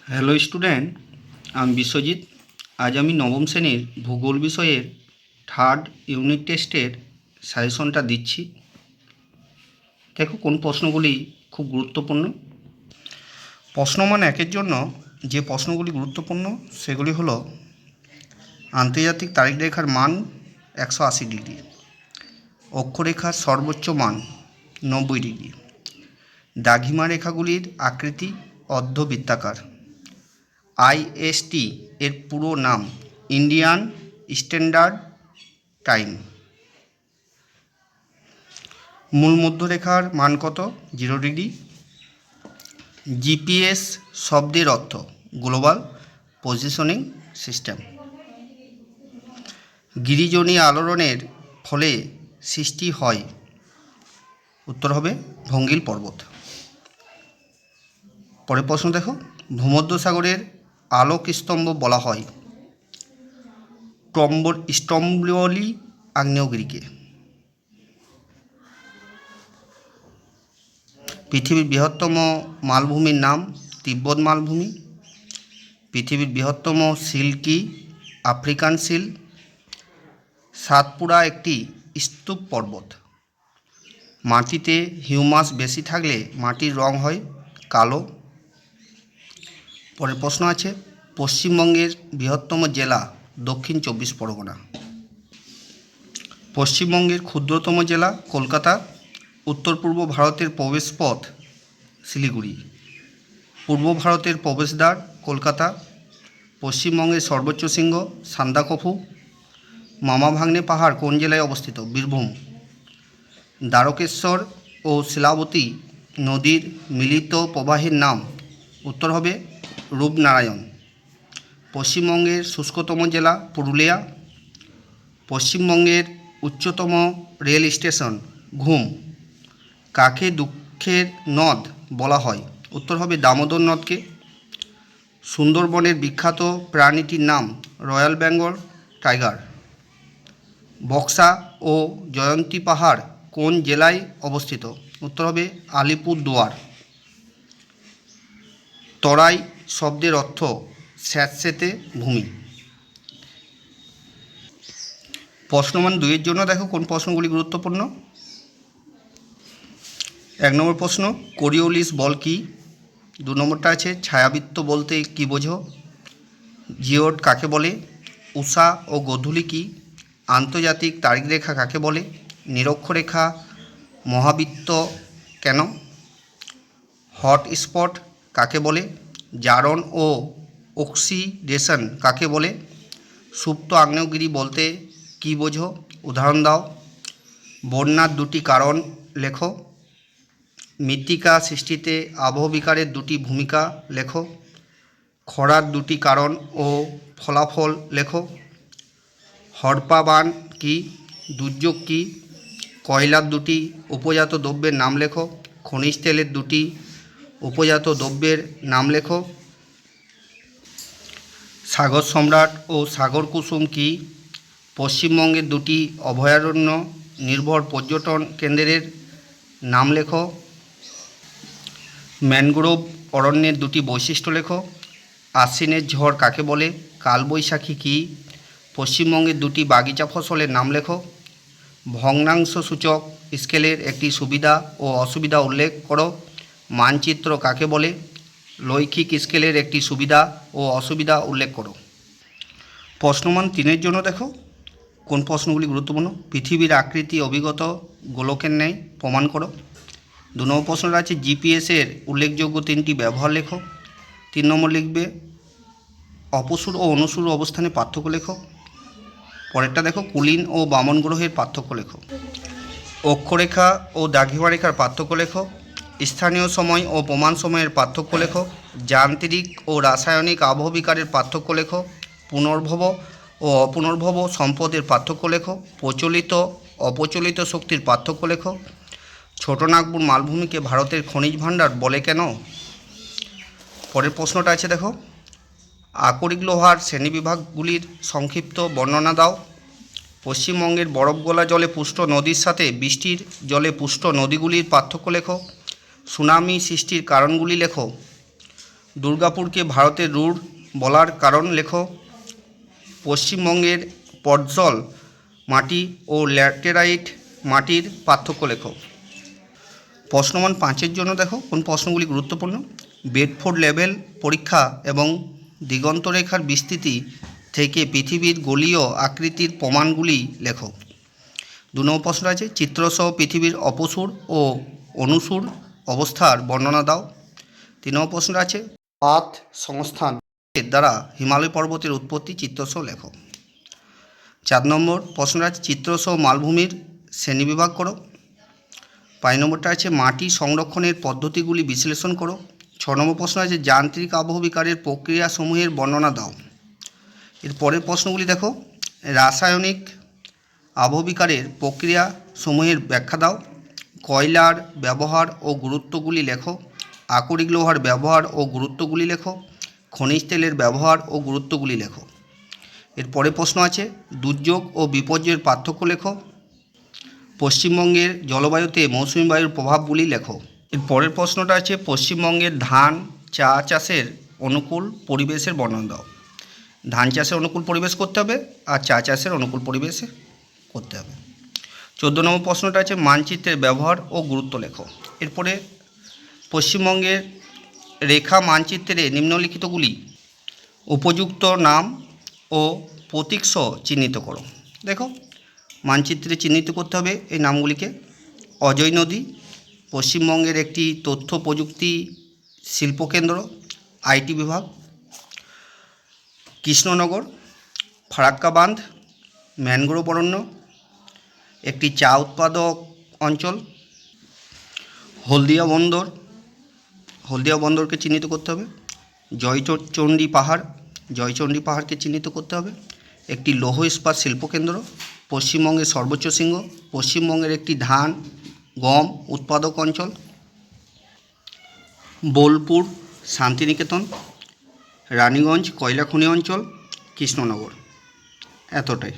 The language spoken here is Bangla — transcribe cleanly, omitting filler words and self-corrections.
হ্যালো স্টুডেন্ট, আমি বিশ্বজিৎ। আজ আমি নবম শ্রেণীর ভূগোল বিষয়ের থার্ড ইউনিট টেস্টের সাজেশনটা দিচ্ছি। দেখো কোন প্রশ্নগুলি খুব গুরুত্বপূর্ণ। প্রশ্নমান একের জন্য যে প্রশ্নগুলি গুরুত্বপূর্ণ সেগুলি হলো আন্তর্জাতিক তারিখ রেখার মান 180 ডিগ্রি, অক্ষরেখার সর্বোচ্চ মান 90 ডিগ্রি, দ্রাঘিমা রেখাগুলির আকৃতি অর্ধবৃত্তাকার, আইএসটি এর পুরো নাম ইন্ডিয়ান স্ট্যান্ডার্ড টাইম, মূল মধ্যরেখার মান কত 0 ডিগ্রি, জিপিএস শব্দের অর্থ গ্লোবাল পজিশনিং সিস্টেম, গিরিজনীয় আলোড়নের ফলে সৃষ্টি হয়, উত্তর হবে ভঙ্গিল পর্বত। পরের প্রশ্ন দেখো, ভূমধ্যসাগরের আলোক স্তম্ভ বলা হয় স্ট্রম্বলি আগ্নেয়গিরিকে। পৃথিবীর বৃহত্তম মালভূমির নাম তিব্বত মালভূমি। পৃথিবীর বৃহত্তম সিল কি? African seal. সাতপুরা একটি স্তূপ পর্বত। মাটিতে হিউমাস বেশি থাকলে মাটির রং হয় কালো। পরের প্রশ্ন আছে, পশ্চিমবঙ্গের বৃহত্তম জেলা দক্ষিণ 24 পরগনা। পশ্চিমবঙ্গের ক্ষুদ্রতম জেলা কলকাতা। উত্তর পূর্ব ভারতের প্রবেশপথ শিলিগুড়ি। পূর্ব ভারতের প্রবেশদ্বার কলকাতা। পশ্চিমবঙ্গের সর্বোচ্চ শৃঙ্গ সান্দাকফু। মামা ভাগ্নে পাহাড় কোন জেলায় অবস্থিত? বীরভূম। দ্বারকেশ্বর ও শিলাবতী নদীর মিলিত প্রবাহের নাম, উত্তর হবে রূপনারায়ণ। পশ্চিমবঙ্গের শুষ্কতম জেলা পুরুলিয়া। পশ্চিমবঙ্গের উচ্চতম রেল স্টেশন ঘুম। কাকে দুঃখের নদ বলা হয়? উত্তর হবে দামোদর নদকে। সুন্দরবনের বিখ্যাত প্রাণীটির নাম রয়্যাল বেঙ্গল টাইগার। বক্সা ও জয়ন্তী পাহাড় কোন জেলায় অবস্থিত? উত্তর হবে আলিপুরদুয়ার। তরাই শব্দের অর্থ স্যাঁতসেঁতে ভূমি। প্রশ্নমান 2 এর জন্য দেখো কোন প্রশ্নগুলি গুরুত্বপূর্ণ। 1 নম্বর প্রশ্ন, কোরিওলিস বল কি? 2 নম্বরটা আছে ছায়াবৃত্ত বলতে কি বোঝো? জিওড কাকে বলে? উষা ও গোধূলি কি? আন্তর্জাতিক তারিখ রেখা কাকে বলে? নিরক্ষরেখা মহাবৃত্ত কেন? হটস্পট কাকে বলে? জারণ ও অক্সিডেশন কাকে বলে? সুপ্ত আগ্নেয়গিরি বলতে কি বোঝো? উদাহরণ দাও। বন্যার 2টি কারণ লেখো। মৃত্তিকা সৃষ্টিতে আবহবিকারের 2টি ভূমিকা লেখো। খরার 2টি কারণ ও ফলাফল লেখো। হড়পা বান কি? দুর্যোগ কি? কয়লার 2টি উপজাত দ্রব্যের নাম লেখো। খনিজ তেলের 2টি উপজাত দ্রব্যের নাম লেখো। সাগর সম্রাট ও সাগর কুসুম কি? পশ্চিমবঙ্গের 2টি অভয়ারণ্য নির্ভর পর্যটন কেন্দ্রের নাম লেখো। ম্যানগ্রোভ অরণ্যের 2টি বৈশিষ্ট্য লেখো। আশ্বিনের ঝড় কাকে বলে? কালবৈশাখী কি? পশ্চিমবঙ্গের 2টি বাগিচা ফসলের নাম লেখো। ভগ্নাংশ সূচক স্কেলের একটি সুবিধা ও অসুবিধা উল্লেখ করো। মানচিত্র কাকে বলে? লৈখিক স্কেলের একটি সুবিধা ও অসুবিধা উল্লেখ করো। প্রশ্নমান 3 এর জন্য দেখো কোন প্রশ্নগুলি গুরুত্বপূর্ণ। পৃথিবীর আকৃতি অবিগত গোলকের ন্যায় প্রমাণ করো। 2 নম্বর প্রশ্নটা আছে জিপিএসের উল্লেখযোগ্য 3টি ব্যবহার লেখো। 3 নম্বর লিখবে অপসূর ও অনুসূর অবস্থানে পার্থক্য লেখো। পরেরটা দেখো কুলীন ও বামন গ্রহের পার্থক্য লেখো। অক্ষরেখা ও দ্রাঘিমা রেখার পার্থক্য লেখো। স্থানীয় সময় ও প্রমাণ সময়ের পার্থক্য লেখো। যান্ত্রিক ও রাসায়নিক আবহবিকারের পার্থক্য লেখো। পুনর্ভব ও অপুনর্ভব সম্পদের পার্থক্য লেখো। প্রচলিত অপ্রচলিত শক্তির পার্থক্য লেখো। ছোটনাগপুর মালভূমিকে ভারতের খনিজ ভাণ্ডার বলে কেন? পরের প্রশ্নটা আছে দেখো আকরিক লোহার শ্রেণীবিভাগগুলির সংক্ষিপ্ত বর্ণনা দাও। পশ্চিমবঙ্গের বরফ গলা জলে পুষ্ট নদীর সাথে বৃষ্টির জলে পুষ্ট নদীগুলির পার্থক্য লেখো। সুনামি সৃষ্টির কারণগুলি লেখো। দুর্গাপুরকে ভারতের রুর বলার কারণ লেখো। পশ্চিমবঙ্গের পর্জল মাটি ও ল্যাটেরাইট মাটির পার্থক্য লেখো। প্রশ্ন মান 5-এর জন্য দেখো কোন প্রশ্নগুলি গুরুত্বপূর্ণ। বেডফোর্ড লেভেল পরীক্ষা এবং দিগন্তরেখার বিস্তৃতি থেকে পৃথিবীর গোলীয় আকৃতির প্রমাণগুলি লেখো। 2 নম্বর প্রশ্ন আছে চিত্রসহ পৃথিবীর অপসূর ও অনুসূর অবস্থার বর্ণনা দাও। 3 নম্বর প্রশ্ন আছে পাত সংস্থান এর দ্বারা হিমালয় পর্বতের উৎপত্তি চিত্রসহ লেখো। 4 নম্বর প্রশ্ন আছে চিত্রসহ মালভূমির শ্রেণীবিভাগ করো। 5 নম্বরটা আছে মাটি সংরক্ষণের পদ্ধতিগুলি বিশ্লেষণ করো। 6 নম্বর প্রশ্ন আছে যান্ত্রিক আবহবিকারের প্রক্রিয়াসমূহের বর্ণনা দাও। এর পরের প্রশ্নগুলি দেখো রাসায়নিক আবহবিকারের প্রক্রিয়াসমূহের ব্যাখ্যা দাও। কয়লার ব্যবহার ও গুরুত্বগুলি লেখো। আকরিক লোহার ব্যবহার ও গুরুত্বগুলি লেখো। খনিজ তেলের ব্যবহার ও গুরুত্বগুলি লেখো। এর পরের প্রশ্ন আছে দুর্যোগ ও বিপর্যয়ের পার্থক্য লেখো। পশ্চিমবঙ্গের জলবায়ুতে মৌসুমী বায়ুর প্রভাবগুলি লেখো। এর পরের প্রশ্নটা আছে পশ্চিমবঙ্গের ধান চা চাষের অনুকূল পরিবেশের বর্ণনা দাও। ধান চাষের অনুকূল পরিবেশ করতে হবে আর চা চাষের অনুকূল পরিবেশে করতে হবে। 14 নম্বর প্রশ্নটা আছে মানচিত্রের ব্যবহার ও গুরুত্ব লেখো। এরপরে পশ্চিমবঙ্গের রেখা মানচিত্রে নিম্নলিখিতগুলি উপযুক্ত নাম ও প্রতীক সহ চিহ্নিত করো। দেখো মানচিত্রে চিহ্নিত করতে হবে এই নামগুলিকে। অজয় নদী পশ্চিমবঙ্গের একটি তথ্য প্রযুক্তি শিল্পকেন্দ্র আইটি বিভাগ। কৃষ্ণনগর ফারাক্কা বাঁধ ম্যানগ্রোভ অরণ্য একটি চা উৎপাদক অঞ্চল। হলদিয়া বন্দর হলদিয়া বন্দরকে চিহ্নিত করতে হবে। জয়চণ্ডী পাহাড়কে চিহ্নিত করতে হবে। একটি লৌহ ইস্পাত শিল্পকেন্দ্র পশ্চিমবঙ্গের সর্বোচ্চ শৃঙ্গ পশ্চিমবঙ্গের একটি ধান গম উৎপাদক অঞ্চল। বোলপুর শান্তিনিকেতন রানীগঞ্জ কয়লা খনি অঞ্চল কৃষ্ণনগর। এতটাই।